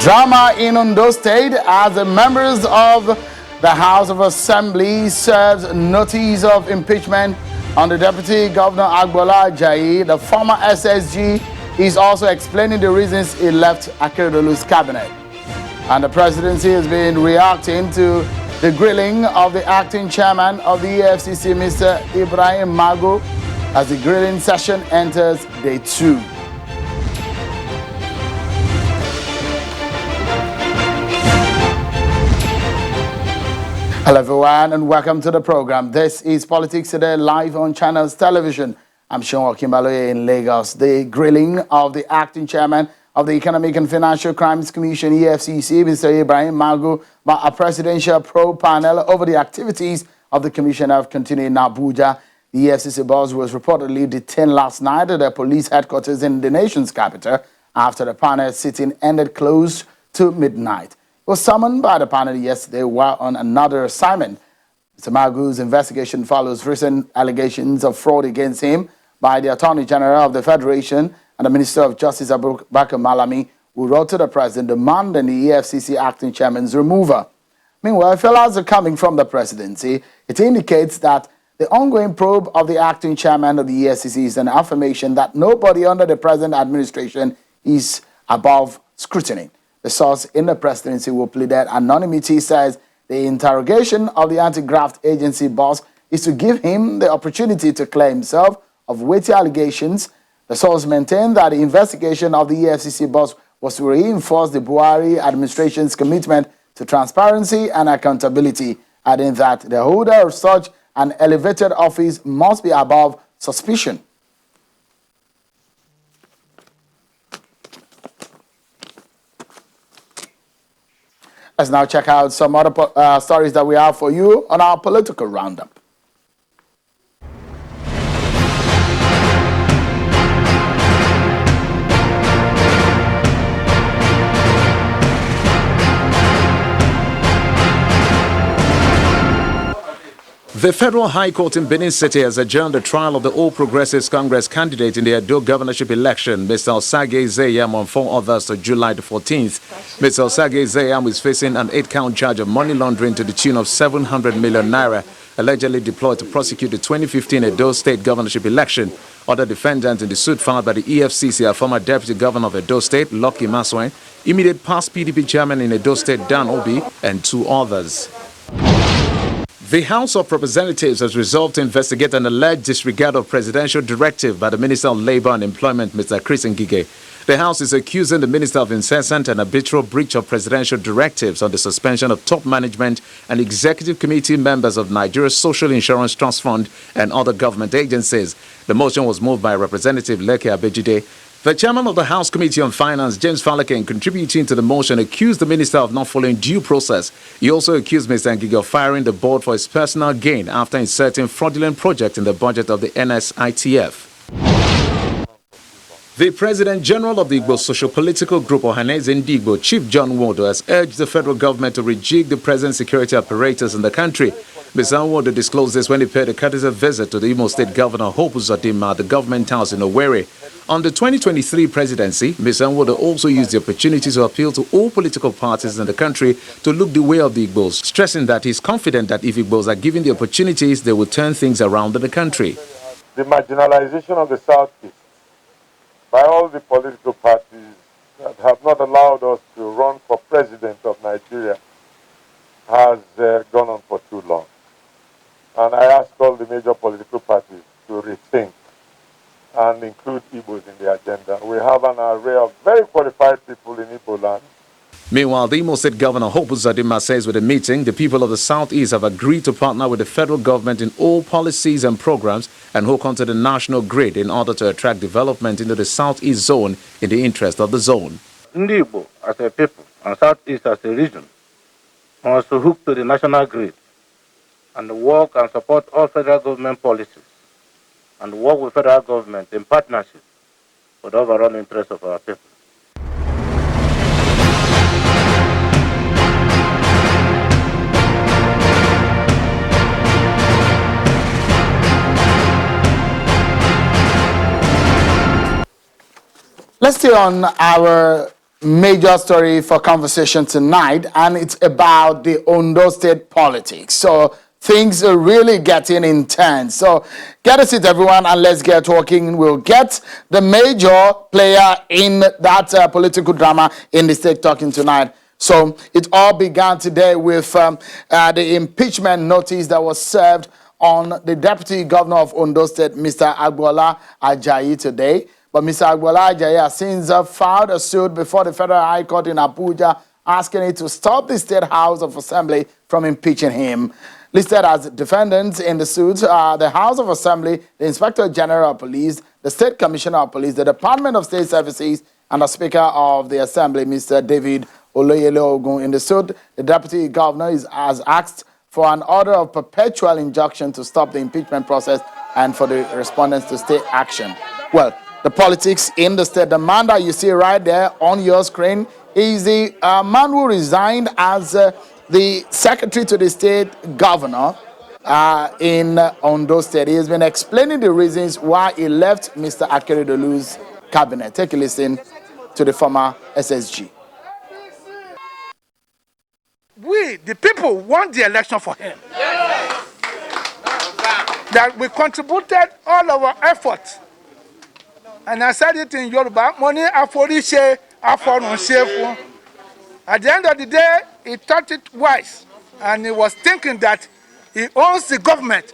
Drama in Ondo State as the members of the House of Assembly serves notice of impeachment on the Deputy Governor Agbola Ajayi. The former SSG is also explaining the reasons he left Akeredolu's cabinet. And the presidency has been reacting to the grilling of the acting chairman of the EFCC, Mr. Ibrahim Magu, as the grilling session enters day 2. Hello everyone and welcome to the program. This is Politics Today live on Channels Television. I'm Sean Kimbaloye in Lagos. The grilling of the acting chairman of the Economic and Financial Crimes Commission, EFCC, Mr. Ibrahim Magu, by a presidential probe panel over the activities of the commission have continued in Abuja. The EFCC boss was reportedly detained last night at the police headquarters in the nation's capital after the panel sitting ended close to midnight. Was summoned by the panel yesterday while on another assignment. Mr. Magu's investigation follows recent allegations of fraud against him by the Attorney General of the Federation and the Minister of Justice Abubakar Malami, who wrote to the President demanding the EFCC acting chairman's removal. Meanwhile, fellows are coming from the presidency. It indicates that the ongoing probe of the acting chairman of the EFCC is an affirmation that nobody under the present administration is above scrutiny. The source in the presidency who pleaded anonymity says the interrogation of the anti-graft agency boss is to give him the opportunity to clear himself of weighty allegations. The source maintained that the investigation of the EFCC boss was to reinforce the Buhari administration's commitment to transparency and accountability, adding that the holder of such an elevated office must be above suspicion. Let's now check out some other stories that we have for you on our political roundup. The Federal High Court in Benin City has adjourned the trial of the All Progressives Congress candidate in the Edo governorship election, Mr. Osage Zeyam, on 4 others to July the 14th. Mr. Osage Zeyam is facing an 8-count charge of money laundering to the tune of 700 million naira, allegedly deployed to prosecute the 2015 Ondo State governorship election. Other defendants in the suit filed by the EFCC are former Deputy Governor of Ondo State, Lucky Maswen, immediate past PDP chairman in Ondo State, Dan Obi, and 2 others. The House of Representatives has resolved to investigate an alleged disregard of presidential directive by the Minister of Labour and Employment, Mr. Chris Ngige. The House is accusing the Minister of incessant and arbitrary breach of presidential directives on the suspension of top management and executive committee members of Nigeria's Social Insurance Trust Fund and other government agencies. The motion was moved by Representative Leke Abejide. The chairman of the House Committee on Finance, James Falake, contributing to the motion, accused the minister of not following due process. He also accused Mr. Ngige of firing the board for his personal gain after inserting fraudulent projects in the budget of the NSITF. The President General of the Igbo Socio-Political Group, Ohaneze Ndigbo, Chief John Nwodo, has urged the federal government to rejig the present security apparatus in the country. Mr. Nwodo disclosed this when he paid a courtesy visit to the Imo State Governor Hope Uzodinma at the government house in Owerri. On the 2023 presidency, Mr. Nwodo also used the opportunity to appeal to all political parties in the country to look the way of the Igbos, stressing that he's confident that if Igbos are given the opportunities, they will turn things around in the country. The marginalization of the Southeast by all the political parties that have not allowed us to run for president of Nigeria has gone on for too long. And I ask all the major political parties to rethink and include Igbos in the agenda. We have an array of very qualified people in Igbo land. Meanwhile, the Imo State Governor Hope Uzodinma says with the meeting, the people of the Southeast have agreed to partner with the federal government in all policies and programs and hook onto the national grid in order to attract development into the Southeast zone in the interest of the zone. Igbo as a people and Southeast as a region must hook to the national grid and work and support all federal government policies and work with federal government in partnership for the overall interest of our people. Let's stay on our major story for conversation tonight, and it's about the Ondo State politics. So things are really getting intense. So get a seat, everyone, and let's get talking. We'll get the major player in that political drama in the state talking tonight. So it all began today with the impeachment notice that was served on the deputy governor of Ondo State, Mr. Agbola Ajayi, today. But Mr. Agbola Ajayi has since filed a suit before the Federal High Court in Abuja, asking it to stop the State House of Assembly from impeaching him. Listed as defendants in the suit are the House of Assembly, the Inspector General of Police, the State Commissioner of Police, the Department of State Services, and the Speaker of the Assembly, Mr. David Oloyele Ogun. In the suit, the Deputy Governor has asked for an order of perpetual injunction to stop the impeachment process and for the respondents to take action. Well, the politics in the state, the man that you see right there on your screen is the man who resigned as the secretary to the state governor in Ondo State. He has been explaining the reasons why he left Mr. Akeredolu's cabinet. Take a listen to the former SSG. We, the people, won the election for him. That we contributed all our efforts. And I said it in Yoruba, money aforishe, aforunsefu. At the end of the day, he thought it wise. And he was thinking that he owns the government.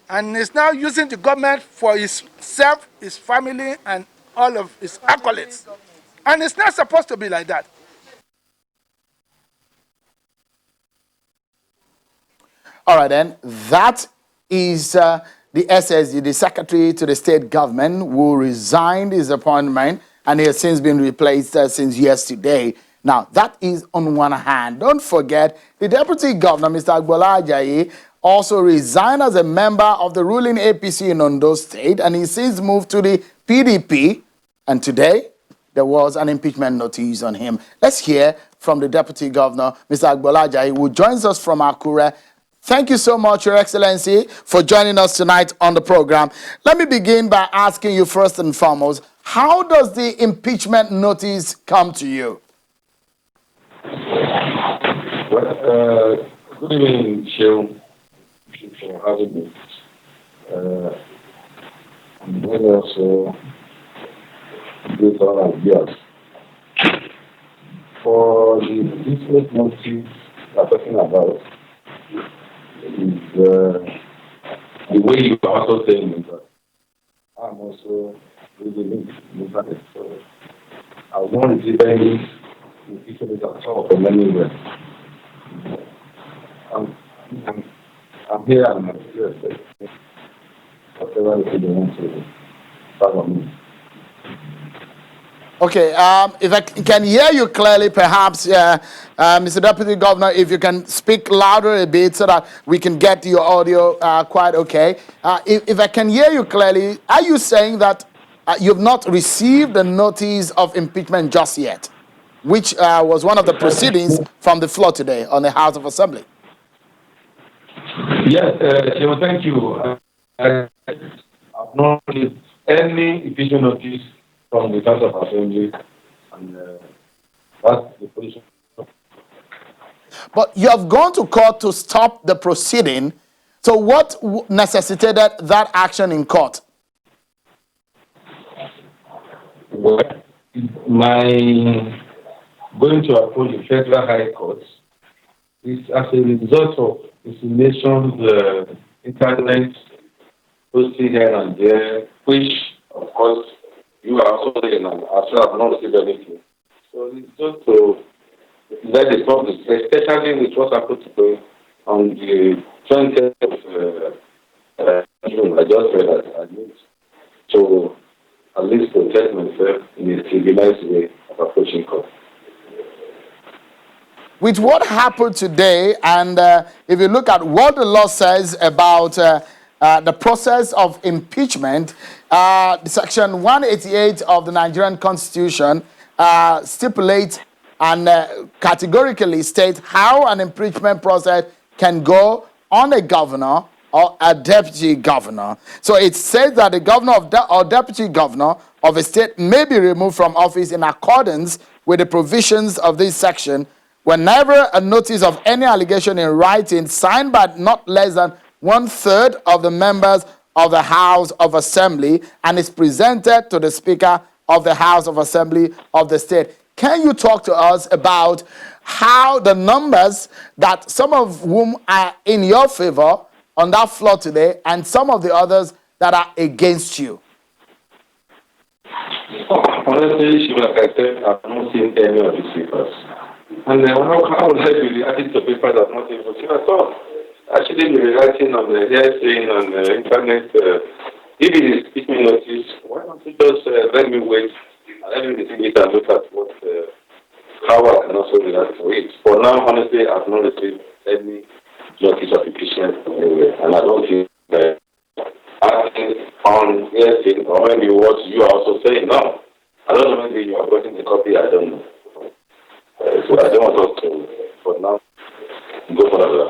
And he's now using the government for himself, his family, and all of his accolades. And it's not supposed to be like that. All right, then. That is the SSG, the Secretary to the State Government, who resigned his appointment, and he has since been replaced since yesterday. Now, that is on one hand. Don't forget, the Deputy Governor, Mr. Agbola Ajayi, also resigned as a member of the ruling APC in Ondo State, and he since moved to the PDP, and today there was an impeachment notice on him. Let's hear from the Deputy Governor, Mr. Agbola Ajayi, who joins us from Akure. Thank you so much, Your Excellency, for joining us tonight on the program. Let me begin by asking you first and foremost, how does the impeachment notice come to you? Well, good evening, Sheil. Thank you for having me. I'm going to also do all ideas. For the impeachment notice we're talking about, is the way you are also saying it, that I'm also reading it. So I won't receive any impeachment at all from anywhere. I'm here and I'm here. Whatever they want to start on me. Okay, if I can hear you clearly, perhaps, Mr. Deputy Governor, if you can speak louder a bit so that we can get your audio quite okay. If I can hear you clearly, are you saying that you've not received the notice of impeachment just yet, which was one of the proceedings from the floor today on the House of Assembly? Yes, thank you. I've not received any impeachment notice from the House of Assembly, and that's the position. But you have gone to court to stop the proceeding. So what necessitated that action in court? Well, my going to approach the Federal High Court is as a result of insinuations, internet posting here and there, which, of course, you are also there now, as well as not received anything. So it's just to let the public, especially with what happened today on the 20th of June. I just read that I need to at least protect myself in a civilized way of approaching court. With what happened today, and if you look at what the law says about the process of impeachment, Section 188 of the Nigerian Constitution stipulates and categorically states how an impeachment process can go on a governor or a deputy governor. So it says that the governor or deputy governor of a state may be removed from office in accordance with the provisions of this section whenever a notice of any allegation in writing signed by not less than 1/3 of the members of the House of Assembly and is presented to the Speaker of the House of Assembly of the state. Can you talk to us about how the numbers that some of whom are in your favor on that floor today and some of the others that are against you? Honestly, like I said, I've not seen any of these papers. And how would I be reacting to papers I've not even seen at all? Actually, be reacting on the hearsay on the internet. If it is speaking notice, why don't you just let me wait and let me receive it and look at what how I can also react to it. For now, honestly, I've not received any notice of impeachment anywhere, and I don't think acting on hearsay or maybe what you are also saying now. I don't know, maybe you are getting the copy, I don't know. So I don't want us to, for now, go further.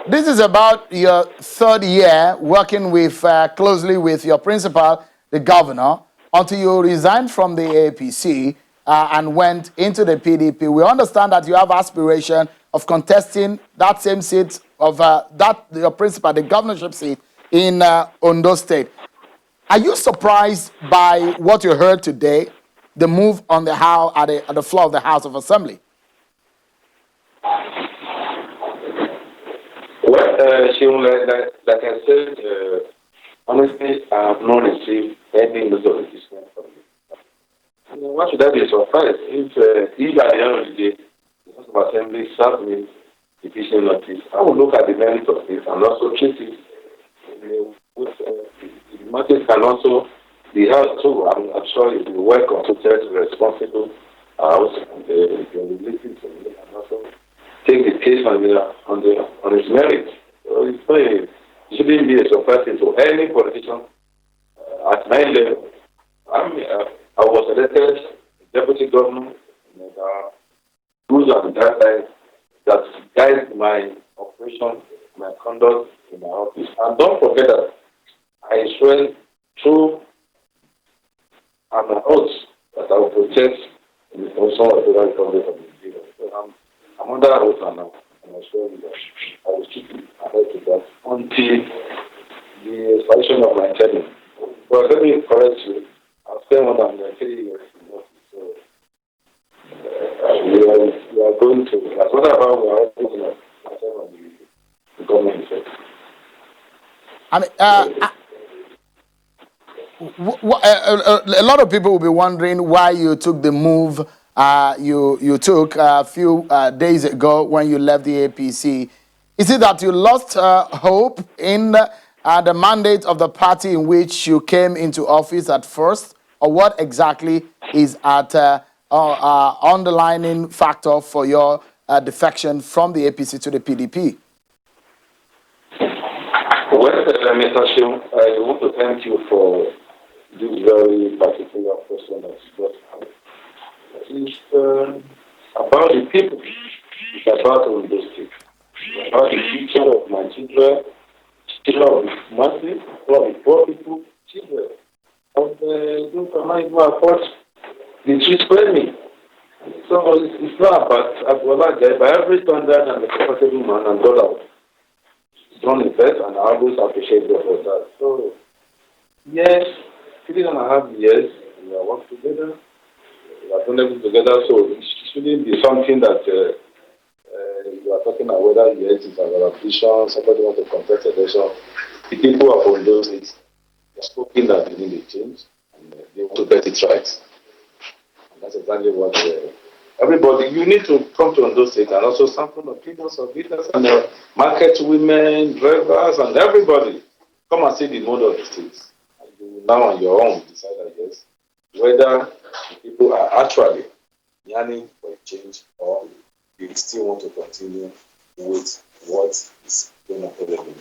This is about your third year working with closely with your principal, the governor, until you resigned from the APC and went into the PDP. We understand that you have aspiration of contesting that same seat of your principal, the governorship seat in Ondo State. Are you surprised by what you heard today, the move on the house at the floor of the House of Assembly? Well, like I said, honestly, I have not received any news of impeachment from you. Why should I be surprised if at the end of the day, the House of Assembly served me impeachment notice? I will look at the merits of this and also treat it. The notice can also be held too. I'm sure it will work consulted responsible house and the ability to and also take the case on its merit. So it shouldn't be a surprise to any politician at my level. I was elected deputy governor, and rules and guidelines that guide my operation, my conduct in my office. And don't forget that I swear through an oath that I will protect the function of the federal government of Nigeria. So I'm under oath now, and I swear that I will keep ahead to that until the expiration of my tenure. But let me correct you. I've spent more than 3 years in office, so we are going to. That's what about we are looking at whatever the government said. I mean, a lot of people will be wondering why you took the move you took a few days ago when you left the APC. Is it that you lost hope in the mandate of the party in which you came into office at first, or what exactly is at underlining factor for your defection from the APC to the PDP? Well, Mr. Shim, I want to thank you for this very particular question that you got out. It's about the people. It's about Ondo State. It's about the future of my children, children of the masses, of the poor people, children of those who might not afford the treat for me. So it's not about Agbola there, by every standard and the comfortable man and dollar. It's done the best, and I always appreciate them for that. So, yes, 3.5 years, we are working together. We are doing everything together, so it shouldn't be something that you are talking about whether yes, it's our ambition, somebody wants to contest election. The people of Ondo State are spoken that they need a change, and they want to get it right. And that's exactly what everybody, you need to come to Ondo State and also sample opinions of leaders and market women, drivers, and everybody. Come and see the mode of the state. And you will now on your own decide, I guess, whether the people are actually yearning for a change or they still want to continue with what is going to happen.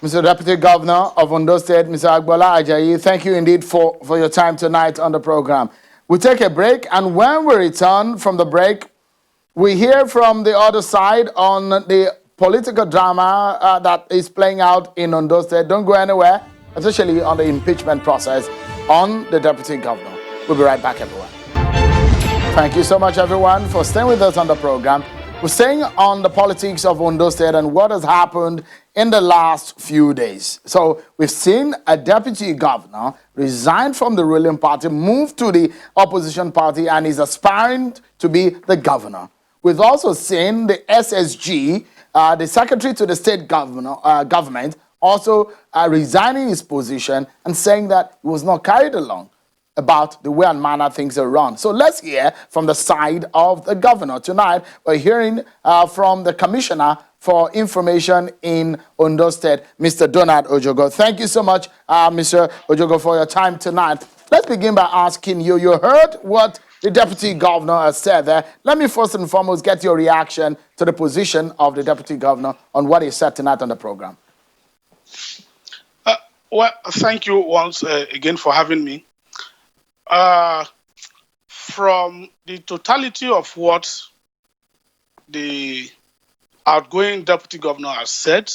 Mr. Deputy Governor of Ondo State, Mr. Agbola Ajayi, thank you indeed for your time tonight on the program. We'll take a break, and when we return from the break, we hear from the other side on the political drama that is playing out in Ondo State. Don't go anywhere, especially on the impeachment process on the deputy governor. We'll be right back, everyone. Thank you so much, everyone, for staying with us on the program. We're staying on the politics of Ondo State and what has happened in the last few days. So we've seen a deputy governor resign from the ruling party, move to the opposition party, and is aspiring to be the governor. We've also seen the SSG, the secretary to the state government, also resigning his position and saying that he was not carried along about the way and manner things are run. So let's hear from the side of the governor. Tonight, we're hearing from the commissioner for information in Ondo State, Mr. Donald Ojogo. Thank you so much, Mr. Ojogo, for your time tonight. Let's begin by asking you, you heard what the deputy governor has said there. Let me first and foremost get your reaction to the position of the deputy governor on what he said tonight on the program. Well, thank you once again for having me. From the totality of what the outgoing deputy governor has said,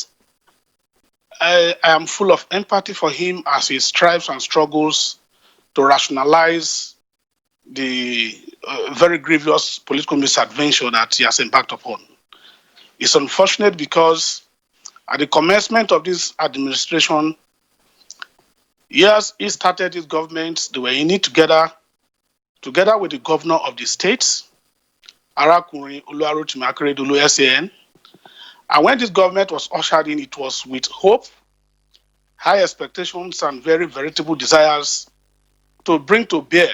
I am full of empathy for him as he strives and struggles to rationalize the very grievous political misadventure that he has embarked upon. It's unfortunate because at the commencement of this administration, yes, he started his government. They were in it together with the governor of the state, Arakunrin Oluwarotimi Akeredolu SAN. And when this government was ushered in, it was with hope, high expectations, and very veritable desires to bring to bear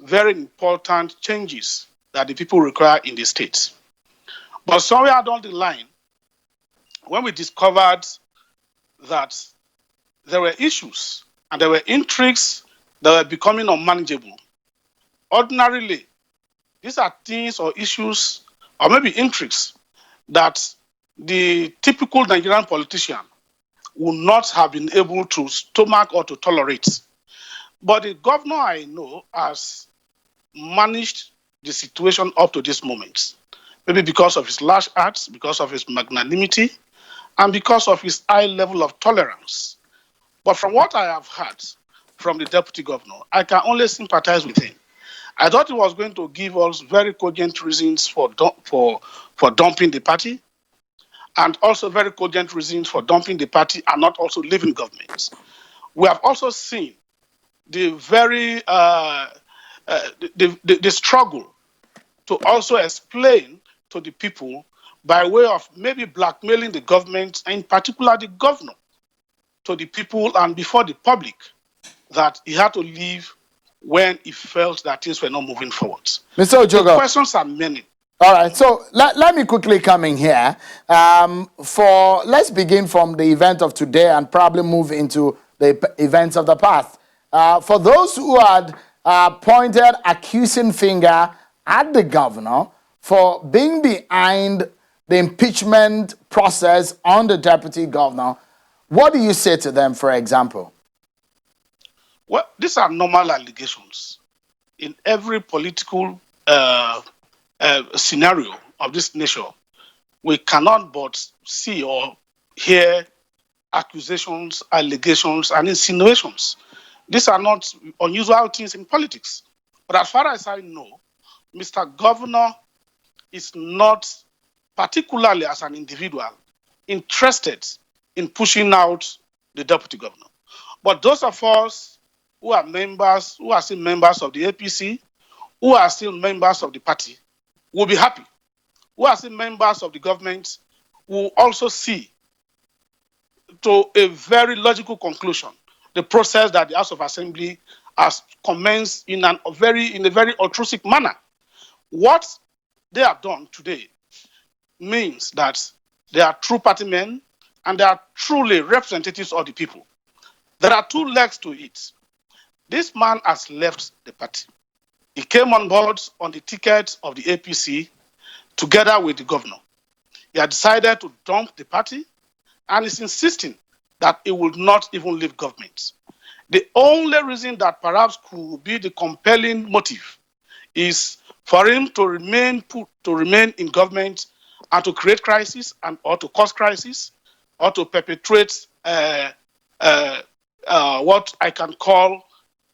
very important changes that the people require in the state. But somewhere down the line, when we discovered that there were issues and there were intrigues that were becoming unmanageable. Ordinarily, these are things or issues or maybe intrigues that the typical Nigerian politician would not have been able to stomach or to tolerate. But the governor I know has managed the situation up to this moment, maybe because of his large heart, because of his magnanimity, and because of his high level of tolerance. But from what I have heard from the deputy governor, I can only sympathize with him. I thought he was going to give us very cogent reasons for dumping the party, and also very cogent reasons for dumping the party and not also leaving government. We have also seen the very the struggle to also explain to the people by way of maybe blackmailing the government, and in particular the governor, to the people and before the public, that he had to leave when he felt that things were not moving forward. Mr. Ojogo, the questions are many. All right, so let me quickly come in here. Let's begin from the event of today and probably move into the events of the past. For those who had pointed accusing finger at the governor for being behind the impeachment process on the deputy governor, what do you say to them, for example? Well, these are normal allegations. In every political scenario of this nature, we cannot but see or hear accusations, allegations, and insinuations. These are not unusual things in politics. But as far as I know, Mr. Governor is not, particularly as an individual, interested in pushing out the deputy governor. But those of us who are members, who are still members of the APC, who are still members of the party, will be happy. Who are still members of the government will also see, to a very logical conclusion, the process that the House of Assembly has commenced in a very altruistic manner. What they have done today means that they are true party men and they are truly representatives of the people. There are two legs to it. This man has left the party. He came on board on the ticket of the APC together with the governor. He had decided to dump the party and is insisting that he will not even leave government. The only reason that perhaps could be the compelling motive is for him to remain in government and to create crisis or to cause crisis or to perpetrate what I can call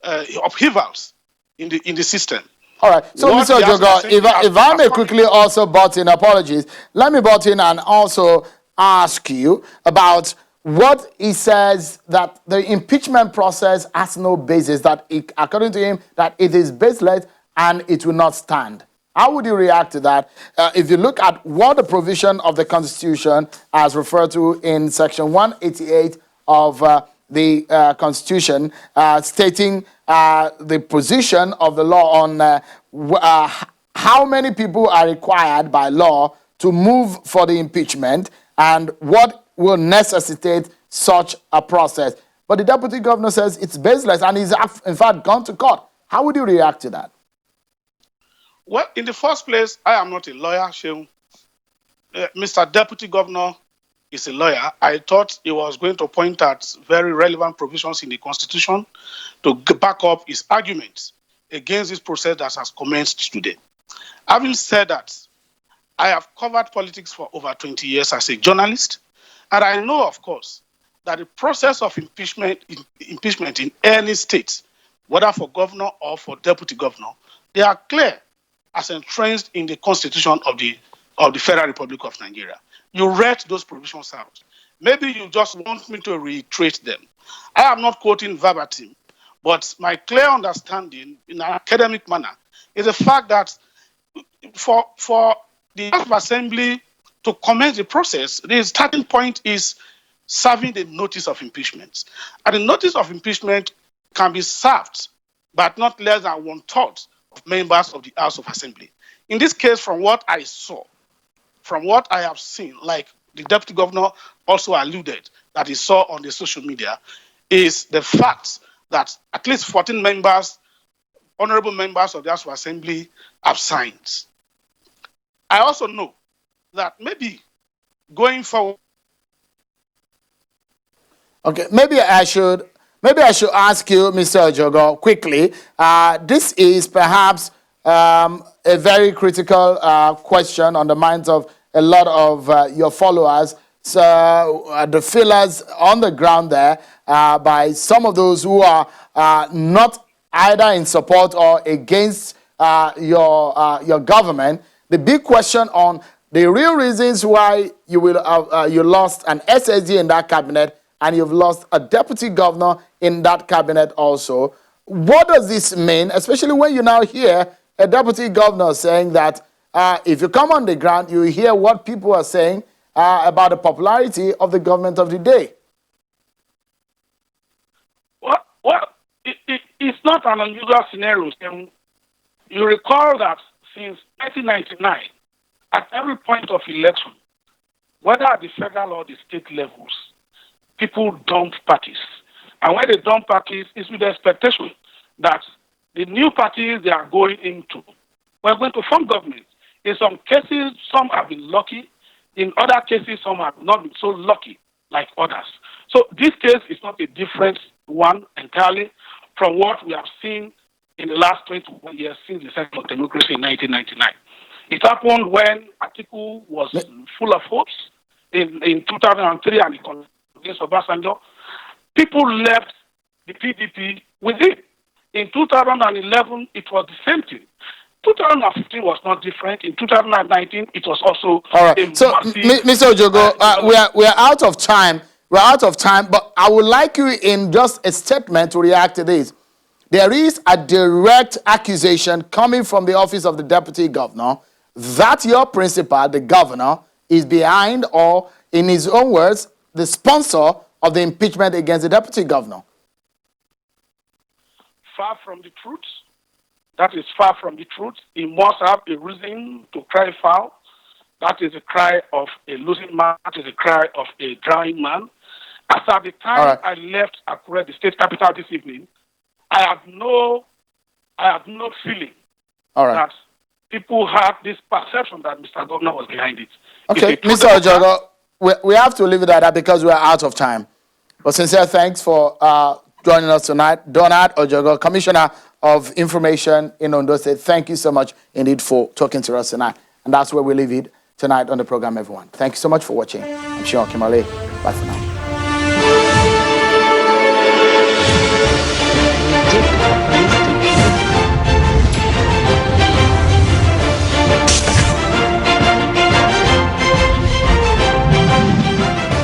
upheavals in the system. All right. So, What Mr. the House of Ojogo, Assembly if I may has quickly also butt in, apologies, let me butt in and also ask you about what he says that the impeachment process has no basis, that it, according to him, that it is baseless and it will not stand. How would you react to that? If you look at what the provision of the Constitution as referred to in Section 188 of the Constitution, stating the position of the law on how many people are required by law to move for the impeachment and what will necessitate such a process. But the deputy governor says it's baseless and he's in fact gone to court. How would you react to that? Well, in the first place, I am not a lawyer, Sheung. Mr. Deputy Governor is a lawyer. I thought he was going to point at very relevant provisions in the Constitution to back up his arguments against this process that has commenced today. Having said that, I have covered politics for over 20 years as a journalist, and I know, of course, that the process of impeachment in any state, whether for governor or for deputy governor, they are clear as entrenched in the Constitution of the Federal Republic of Nigeria. You read those provisions out. Maybe you just want me to reiterate them. I am not quoting verbatim, but my clear understanding in an academic manner is the fact that for the House of Assembly to commence the process, the starting point is serving the notice of impeachment. And the notice of impeachment can be served, but not less than 1/3 of members of the House of Assembly. In this case, from what I saw, from what I have seen, like the deputy governor also alluded that he saw on the social media, is the fact that at least 14 members, honorable members of the House of Assembly, have signed. I also know that maybe going forward. Okay, maybe I should ask you, Mr. Ojogo, quickly. This is perhaps a very critical question on the minds of a lot of your followers. So the feelers on the ground there by some of those who are not either in support or against your government. The big question on the real reasons why you lost an SSD in that cabinet and you've lost a deputy governor in that cabinet also. What does this mean, especially when you now hear a deputy governor saying that if you come on the ground, you hear what people are saying about the popularity of the government of the day? Well, it's not an unusual scenario. You recall that since 1999, at every point of election, whether at the federal or the state levels, people dump parties. And when they dump parties, it's with the expectation that the new parties they are going into, we're going to form government. In some cases, some have been lucky. In other cases, some have not been so lucky like others. So this case is not a different one entirely from what we have seen in the last 21 years since the second of democracy in 1999. It happened when Atiku was full of hopes in 2003 and against Obasanjo. People left the PDP with him. In 2011, it was the same thing. 2015 was not different. In 2019, it was also all right. So, Mr. Ojogo, we are out of time. We're out of time, but I would like you in just a statement to react to this. There is a direct accusation coming from the office of the deputy governor that your principal, the governor, is behind or, in his own words, the sponsor of the impeachment against the deputy governor. Far from the truth. That is far from the truth. He must have a reason to cry foul. That is a cry of a losing man. That is a cry of a drowning man. As at the time I left Akure, the state capital, this evening, I have no feeling that people have this perception that Mr. Governor was behind it. Okay, Mr. Ojogo, we have to leave it at that because we are out of time. But sincere thanks for joining us tonight. Donald Ojogo, Commissioner of Information in Ondo State. Thank you so much indeed for talking to us tonight. And that's where we leave it tonight on the program, everyone. Thank you so much for watching. I'm Sean Kimale. Bye for now.